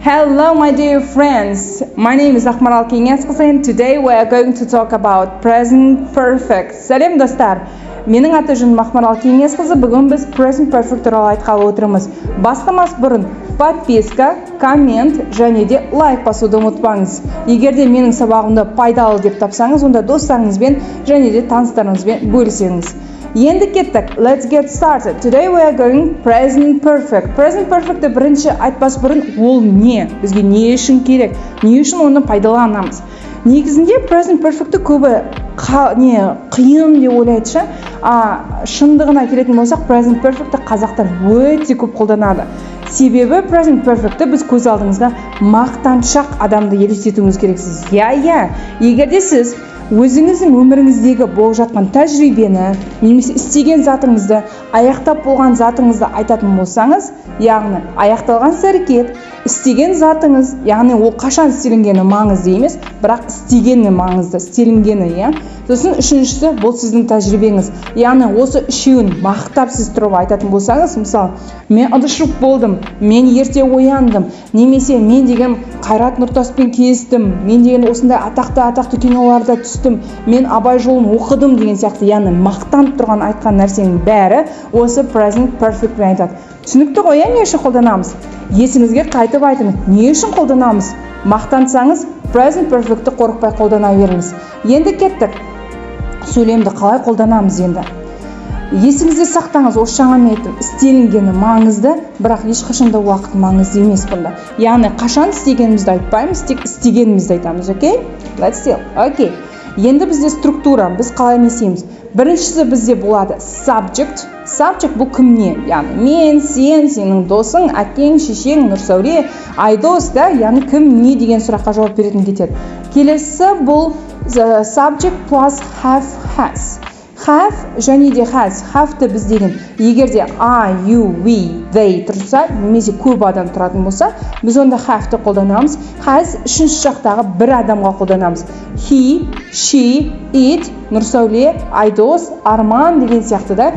Hello, my dear friends. My name is Ақмарал Кеңесқызы and today we are going to talk about present perfect. Сәлем достар. Менің аты жөнім Ақмарал Кеңесқызы. Бүгін біз present perfect туралы айтқалы отырмыз. Бастамас бұрын подписка, коммент және де лайк басуды ұмытпаңыз. Егер де менің сабағымды пайдалы деп тапсаңыз, онда достарыңызбен және де таныстарыңызбен бөлісеңіз. Енді кеттік. Let's get started. Today we are going present perfect. Present perfect'ті бірінші айтпас бұрын ол не? Бізге не үшін керек? Не үшін оны пайдаланамыз? Негізінде present perfect'ті көбі қиын деп ойлайды ше. Шындығына келетін болсақ, present perfect'ті қазақтар өте көп қолданады. Себебі present perfect'ті біз көз алдыңызға мақтаншақ адамды елестетуіңіз керексіз. Егер де сіз өзіңіздің өміріңіздегі болып жатқан тәжірибені немесе істеген затыңызды, аяқтап болған затыңызды айтатын болсаңыз, яғни аяқталған іс-әрекет, істеген затыңыз, яғни ол қашан істелінгені маңызды емес, бірақ істегені маңызды, істелінгені, Сосын үшіншісі бұл сіздің тәжірибеңіз. Яғни осы үшеуін мақтап сіз тұрып айтатын болсаңыз, мысалы, мен ыдыс-жуып болдым, мен ерте ояндым, немесе мен деген Қайрат Нұртаспен кездестім, мен деген осындай атақты киноларда түстім, мен Абай жолын оқыдым деген сияқты, яғни мақтанып тұрған айтқан нәрсенің бәрі осы present perfect-пен айтады. Түсінікті ғой, не үшін қолданамыз? Есіңізге қайтып айтыңыз, не үшін қолданамыз? Мақтансаңыз, present perfect-ті қорықпай қолдана беріңіз. Енді кеттік. Сөйлемді қалай қолданамыз енді? Есіңізде сақтаңыз, осы жаңа айттым, істелінгені маңызды, бірақ ешқашанда уақыт маңызды емес бұнда. Яғни қашан істегенімізді айтпаймыз, тек істегенімізді айтамыз, окей? Let's deal. Окей. Енді бізде структура, біз қалай емесейміз? Біріншісі бізде болады subject. Subject бұл кімне? Яғни мен, сен, сенің досың, әкең, шешең, Нұрсәуле, Айдос, яғни кім не деген сұраққа жауап беретін кетеді. Келесі бұл subject plus have, has. Have және де has. Have-ті біз деген, егер де I, you, we, they тұрса, немесе көп адам тұратын болса, біз онда have-ті қолданамыз. Has үшінші жақтағы бір адамға қолданамыз. He, she, it, Нұрсәуле, Айдос, Арман деген сияқты да.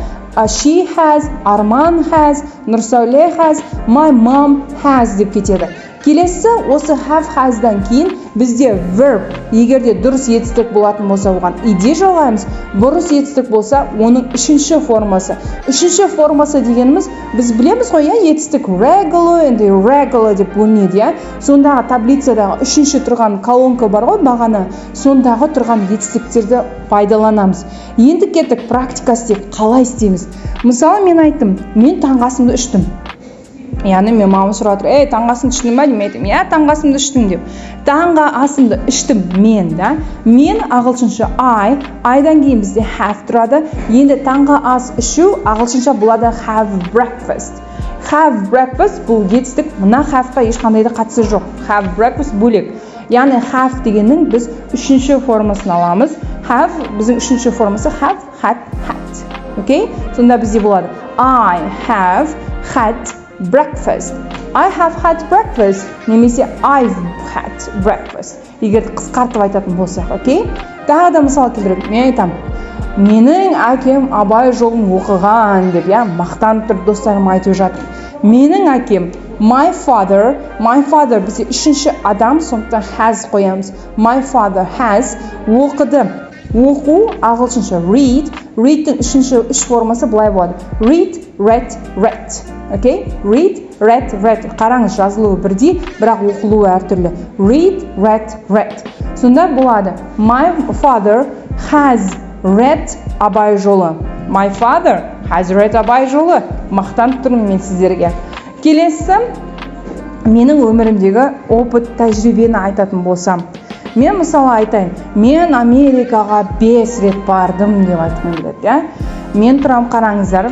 She has, Арман has, Нұрсәуле has, my mom has деп кетеді. Келесі осы have, has-дан кейін бізде verb, егер де дұрыс етістік болатын болса, оған иде жалғаймыз. Бұрыс етістік болса, оның үшінші формасы. Үшінші формасы дегеніміз, біз білеміз ғой, етістік regular and irregular деп бөлінеді. Сондағы таблицадағы үшінші тұрған колонка бар ғой, бағаны, сондағы тұрған етістіктерді пайдаланамыз. Енді кеттік, практика істеп, қалай істейміз? Мысалы, мен айттым, мен таңғы асымды іштім. Яғни мен мамам сұрап отыр, таңғы асымды іштің ба? Мен айттым, таңғы асымды іштім деп. Таңғы асымды іштім мен, Мен ағылшынша I, айдан кейін бізде have тұрады. Енді таңғы ас ішу ағылшынша болады have breakfast. Have breakfast бұл етістік, мына have-қа ешқандай да қатысы жоқ. Have breakfast бөлек. Яғни have дегеннің біз үшінші формасын аламыз. Have біздің үшінші формасы have, had, had. Окей? Сонда бізде болады I have had breakfast. I have had breakfast. Немесе I've had breakfast. Егер қысқартып айтатын болсақ, окей? Тағы да мысал келтіріп, мен айтам, менің әкем Абай жолын оқыған деп, мақтанып тұрып достарым айтып жатыр. Менің әкем, my father бізде үшінші адам, сондықтан has қоямыз. My father has оқыды. Оқу ағылшынша read-дің үшінші үш формасы былай болады. Read, read. Окей? Read, read. Қараңыз, жазылуы бірдей, бірақ оқылуы әртүрлі. Read, read. Сонда болады. My father has read Абай жолы. My father has read Абай жолы. Мақтанып тұрмын мен сіздерге. Келесі, менің өмірімдегі опыт тәжірибені айтатын болсам. Мен мысалы айтайын, мен Америкаға 5 рет бардым деп айтқым келеді. Мен тұрам, қараңыздар.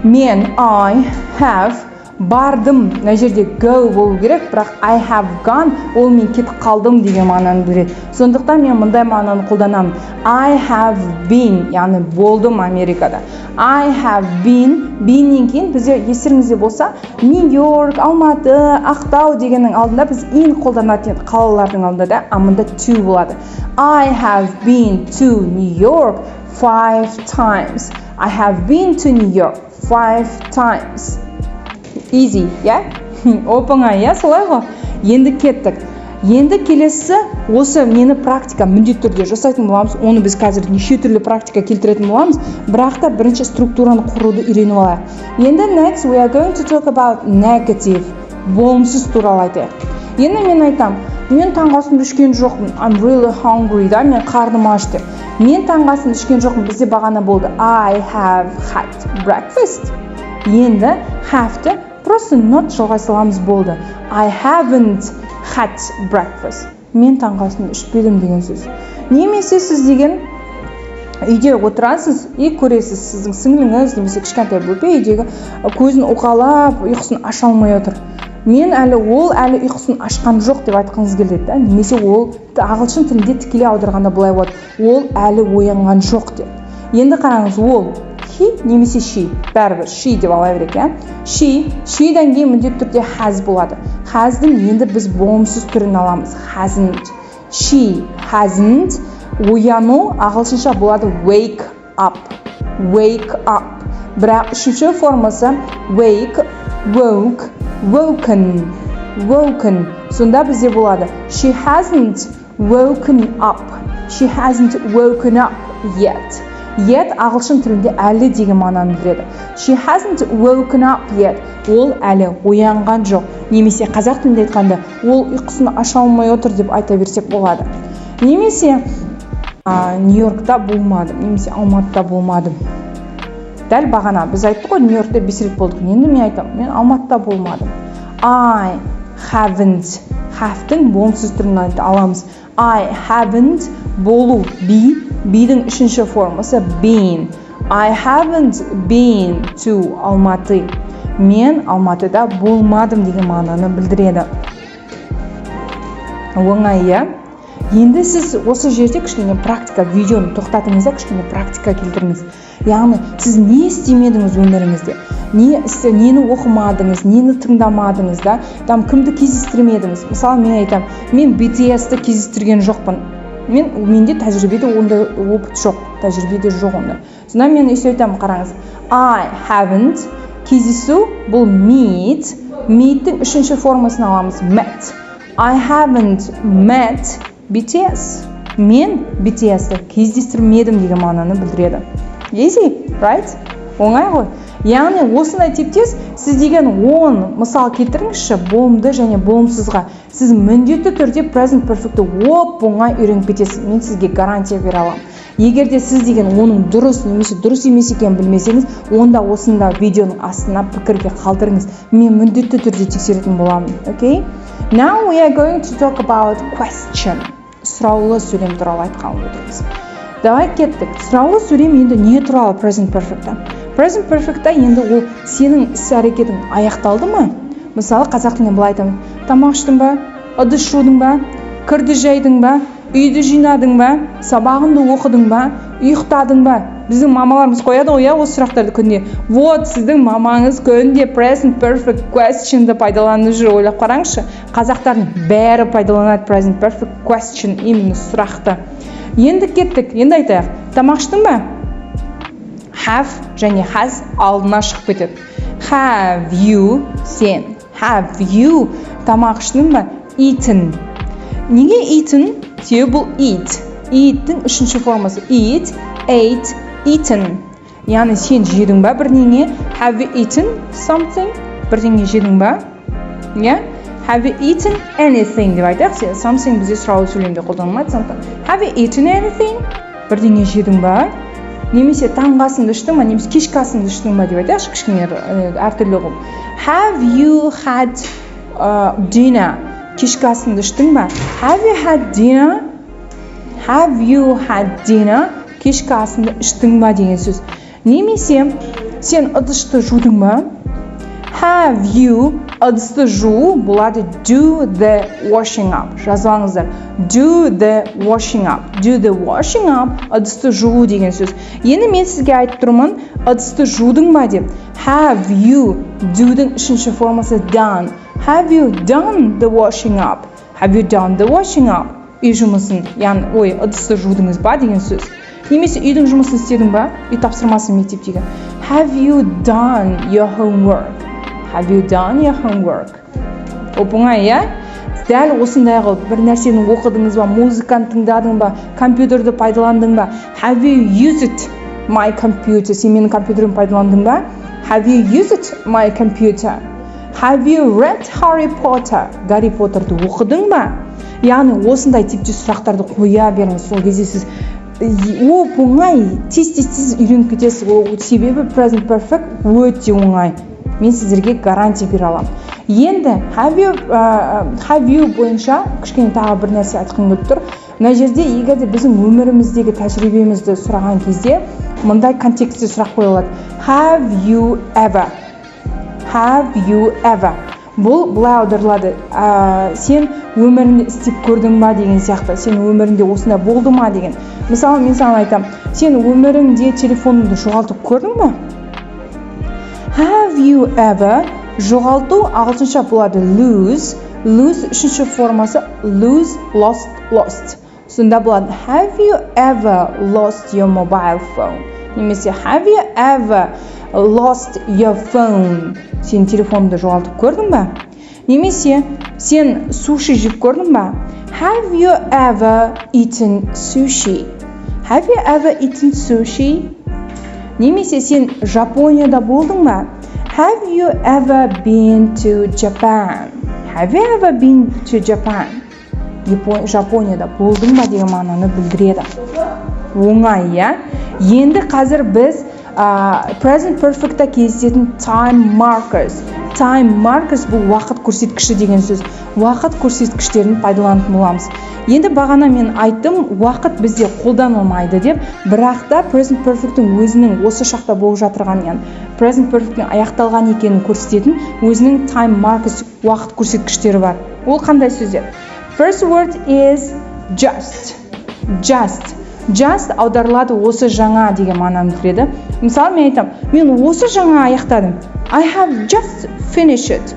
Мен I have бардым, мына жерде go болу керек, бірақ I have gone, ол мен кетіп қалдым деген мағынаны береді. Сондықтан мен мұндай мағынаны қолданамын. I have been, яғни болдым Америкада. I have beenнен кейін бізде естеріңізде болса, Нью-Йорк, Алматы, Ақтау дегеннің алдында біз in қолданатын еді, қалалардың алдында да, мұнда to болады. I have been to New York 5 times. I have been to New York 5 times. Easy, Оп-оңай, иә, солай ғой. Енді кеттік. Енді келесі осы мені практика міндетті түрде жасайтын боламыз. Оны біз қазір неше түрлі практика келтіретін боламыз. Бірақ та бірінші структураны құруды үйреніп алайық. Енді next we are going to talk about negative. Болымсыз туралы айтайық. Енді мен айтам, мен таңғы асымды ішкен жоқпын. I'm really hungry, да, мен қарным аш деп. Мен таңғы асымды ішкен жоқпын. Бізде бағана болды. I have had breakfast. Енді have-ті просто not жалғай саламыз болды. I haven't had breakfast. Мен таңғы асымды ішпедім деген сөз. Немесе сіз деген үйде отырасыз и көресіз сіздің сіңліңіз немесе кішкентай бөпе үйдегі көзін уқалап ұйқысын аша алмай отыр. Ол әлі ұйқысын ашқан жоқ деп айтқыңыз келеді, да? Немесе ол ағылшын тілінде тікелей аударғанда былай болады. Ол әлі оянған жоқ деп. Енді қараңыз, ол he немесе she, бәрібір she деп ала берейік, иә? She'дан кейін міндетті түрде has болады. Has'дің енді біз болымсыз түрін аламыз. Hasn't. She hasn't. Ояну ағылшынша болады wake up. Wake up. Бірақ үшінші формасы wake, woke, woken. Woken. Сонда бізде болады she hasn't woken up. She hasn't woken up yet. Yet ағылшын тілінде әлі деген мағынаны білдіреді. She hasn't woken up yet. Ол әлі оянған жоқ. Немесе қазақ тілінде айтқанда ол ұйқысын аша алмай отыр деп айта берсек болады. Немесе Нью-Йоркта болмадым, немесе Алматыда болмадым. Дәл бағана біз айттық қой, Нью-Йоркта 5 рет болдық. Енді мен айтам, мен Алматыда болмадым. I haven't. Have-дің болымсыз түрін аламыз. I haven't болу be-дің үшінші формасы been. I haven't been to Алматы. Мен Алматыда болмадым деген мағынаны білдіреді. Оңай, иә? Енді сіз осы жерде кішкене практика видеоны тоқтатыңыз да кішкене практика келтіріңіз. Яғни сіз не істемедіңіз өміріңізде? Нені оқымадыңыз, нені тыңдамадыңыз, да? Кімді кездестірмедіңіз? Мысалы, мен айтам, мен BTS-ті кездестірген жоқпын. Менде тәжірибеде ондай опыт жоқ, тәжірибеде жоқ онда. Сонда мен есе айтам, қараңыз. I haven't. Кездесу бұл meet. Meet-тің үшінші формасын аламыз met. I haven't met BTS. Мен BTS-ті кездестірмедім деген мағынаны білдіреді. Easy, right? Оңай ғой. Яғни осындай типтес сіз деген 10 мысал келтіріңізші болымды және болымсызға. Сіз міндетті түрде present perfect'ті оңай үйреніп кетесіз. Мен сізге гарантия бере аламын. Егер де сіз деген оның дұрыс немесе дұрыс емес екенін білмесеңіз, онда осында видеоның астына пікірге қалдырыңыз. Мен міндетті түрде тексеретін боламын. Okay? Now we are going to talk about question. Сұраулы сөйлем туралы айтқан отырмыз. Давай кеттік. Сұраулы сөйлем енді не туралы present perfect'та? Present perfect'та енді ол сенің іс-әрекетің аяқталды ма? Мысалы, қазақ тілінде былай айтамын. Тамақ іштің ба? Ыдыс жудың ба? Кірді жайдың ба? Үйді жинадың ба? Сабағыңды оқыдың ба? Ұйықтадың ба? Біздің мамаларымыз қояды ғой, осы сұрақтарды күнде. Вот, сіздің мамаңыз күнде present perfect question'ды пайдаланып жүр, ойлап қараңызшы. Қазақтардың бәрі пайдаланады present perfect question, именно сұрақты. Енді кеттік, енді айтайық. Тамақ іштің ба? Have және has алдына шығып кетеді. Have you, сен. Have you тамақ іштің ба? Eaten. Неге eaten? Себебі бұл eat. Eat-тің үшінші формасы. Eat, ate, eaten. Яғни сен жедің ба бірдеңе? Have you eaten something? Бірдеңе жедің ба? Yeah? Have you eaten anything деп айтайық. Something бізде сұраулы сөйлемде қолданылмайды. Have you eaten anything? Бірдеңе жедің ба? Немесе таңғы асыңды іштің ба, немесе кешкі асыңды іштің ба деп айтайықшы, кішкене әртүрлі ғой. Have you had dinner? Кешкі асыңды іштің ба? Have you had dinner? Have you had dinner? Кешкі асыңды іштің ба деген сөз. Немесе сен ыдысты жудың ба? Have you ыдысты жуу болады do the washing up. Жазбаңыздар. Do the washing up. Do the washing up ыдысты жуу деген сөз. Енді мен сізге айтып тұрмын, ыдысты жудың ба деп. Have you do-дің үшінші формасы done. Have you done the washing up? Have you done the washing up? Үй жұмысын, яғни ыдысты жудыңыз ба деген сөз. Немесе үйдің жұмысын істедің ба? Үй тапсырмасын мектептегі. Have you done your homework? Have you done your homework? оп-оңай, иә? Дәл осындай қылып бір нәрсені оқыдыңыз ба, музыканы тыңдадың ба, компьютерді пайдаландың ба? Have you used my computer? Сен менің компьютерімді пайдаландың ба? Have you used my computer? Have you read Harry Potter? Гарри Поттерді оқыдың ба? Яғни осындай типте сұрақтарды қоя беріңіз. Сол кезде сіз оп-оңай, тез үйреніп кетесіз. Себебі present perfect өте оңай. Мен сіздерге гарантия бере аламын. Енді have you бойынша кішкене тағы бір нәрсе айтқым келіп тұр. Мына жерде егер де біздің өміріміздегі тәжірибемізді сұраған кезде мындай контекстте сұрақ қойылады. Have you ever? Have you ever? Бұл былай аударылады. Сен өміріңде істеп көрдің ба деген сияқты. Сен өміріңде осындай болды ма деген. Мысалы, мен саған айтам, сен өміріңде телефоныңды жоғалтып көрдің ба? Have you ever? Жоғалту ағылшынша болады lose. Lose үшінші формасы lose, lost. Сонда болады have you ever lost your mobile phone? Немесе have you ever lost your phone? Сен телефоныңды жоғалтып көрдің ба? Немесе сен суши жеп көрдің ба? Have you ever eaten sushi? Have you ever eaten sushi? Немесе сен Жапонияда болдың ба? Have you ever been to Japan? Have you ever been to Japan? Жапонияда болдың ба деген мағынаны білдіреді. Оңай, иә? Енді қазір біз present perfect'та кездесетін time markers. Time markers бұл уақыт көрсеткіші деген сөз. Уақыт көрсеткіштерін пайдаланатын боламыз. Енді бағана мен айттым, уақыт бізде қолданылмайды деп, бірақ та present perfect'тің өзінің осы шақта болып жатырған, яғни present perfect'тің аяқталған екенін көрсететін өзінің time markers уақыт көрсеткіштері бар. Ол қандай сөздер? First word is just. Just аударылады осы жаңа деген мағынаны білдіреді. Мысалы, мен айтам, мен осы жаңа аяқтадым. I have just finished.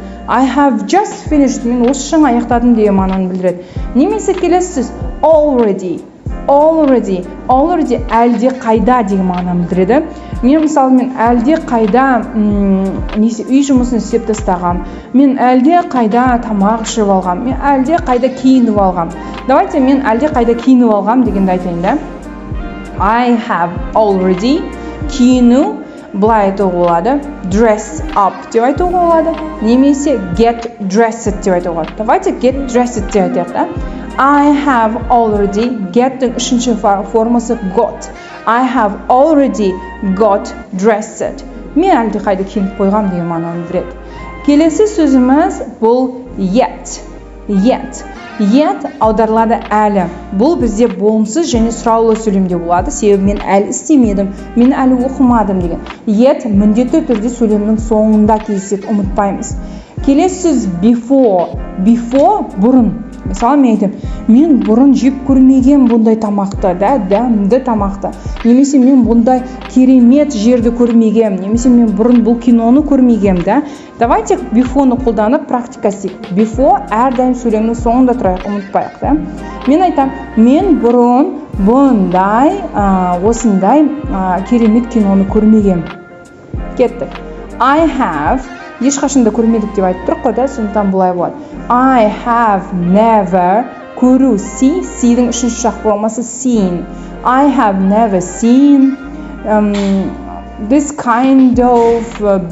Мен осы жаңа аяқтадым деген мағынаны білдіреді. Немесе келесі сөз already. Әлде қайда деген мағынаны білдіреді. Мен әлде қайда үй жұмысын істеп тастағам. Мен әлде қайда тамақ ішіп алғам. Мен әлде қайда киініп алғам. Давайте мен әлде қайда киініп алғам дегенді айтайын да. I have already киіну былай айтуға болады. Dress up деп айтуға болады. Немесе get dressed деп айтуға болады. Давайте get dressed деп айтайық да. I have already get'тің үшінші формасы got. I have already got dressed. Мен әлде қайда киініп қойғам деген мағынаны білдіреді. Келесі сөзіміз бұл yet. Yet аударылады әлі. Бұл бізде болымсыз және сұраулы сөйлемде болады. Себебі мен әлі істемедім, мен әлі оқымадым деген. Yet міндетті түрде сөйлемнің соңында кездеседі, ұмытпаймыз. Келесі сөз before. Before бұрын. Мысалы, мен айтам, мен бұрын жеп көрмеген бұндай тамақты, дәмді тамақты. Немесе мен бұндай керемет жерді көрмегем. Немесе мен бұрын бұл киноны көрмегем, да. Давайте before'ны қолданып практика істейік. Before әрдайым сөйлемнің соңында тұрайық, ұмытпайық, да. Мен айтам, мен бұрын бұндай, осындай керемет киноны көрмегем. Кеттік. I have ешқашында көрмедік деп айтып тұрық қой, да, сондықтан бұлай болады. I have never көру see-дің үшінші шақ формасы seen. I have never seen this kind of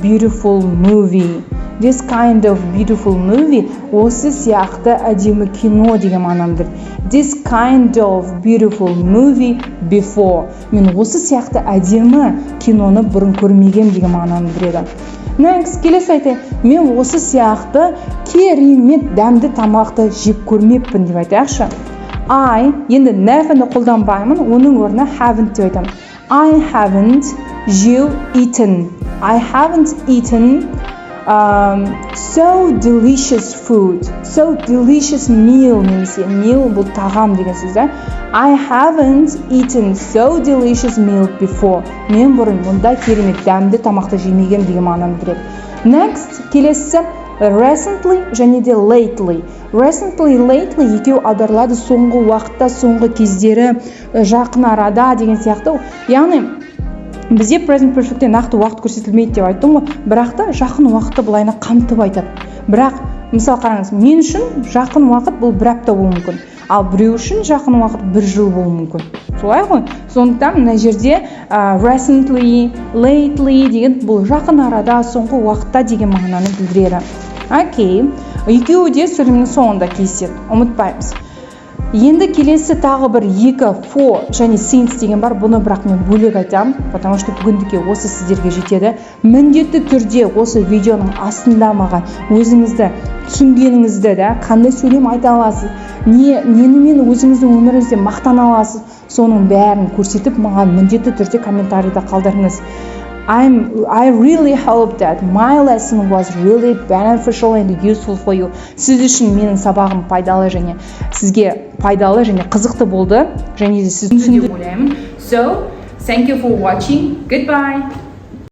beautiful movie. This kind of beautiful movie осы сияқты әдемі кино деген мағынаны білдіреді. This kind of beautiful movie before. Мен осы сияқты әдемі киноны бұрын көрмегем деген мағынаны білдіреді. Next, келесі айтайын, мен осы сияқты керемет дәмді тамақты жеп көрмеппін деп айтайықшы. I, енді never'ны қолданбаймын, оның орнына haven't деп айтамын. I haven't eaten. I haven't eaten so delicious food. So delicious meal немесе meal бұл тағам деген сөз, да? I haven't eaten so delicious meal before. Мен бұрын мұндай керемет дәмді тамақты жемеген деген мағынаны білдіреді. Next, келесі recently және де lately. Lately екеуі аударылады соңғы уақытта, соңғы кездері, жақын арада деген сияқты. Яғни бізде present perfect'те нақты уақыт көрсетілмейді деп айттым ғой, бірақ та жақын уақытты былайына қамтып айтады. Бірақ мысалы қараңыз, мен үшін жақын уақыт бұл 1 апта болуы мүмкін, ал біреу үшін жақын уақыт 1 жыл болуы мүмкін. Солай ғой? Сондықтан мына жерде recently, lately деген бұл жақын арада, соңғы уақытта деген мағынаны білдіреді. Окей. Екеуі де сөйлемнің соңында кездеседі. Ұмытпаймыз. Енді келесі тағы бір 2 for және since деген бар. Бұны бірақ мен бөлек айтамын, потому что бүгіндікке осы сіздерге жетеді. Міндетті түрде осы видеоның астында маған өзіңізді түсінгеніңізді, қандай сөйлем айта аласыз, немен өзіңіздің өміріңізде мақтана аласыз, соның бәрін көрсетіп маған міндетті түрде комментарийда қалдырыңыз. I really hope that my lesson was really beneficial and useful for you. Сіз үшін менің сабағым пайдалы және сізге пайдалы және қызықты болды және де сіз түсінді деп ойлаймын. So, thank you for watching. Goodbye.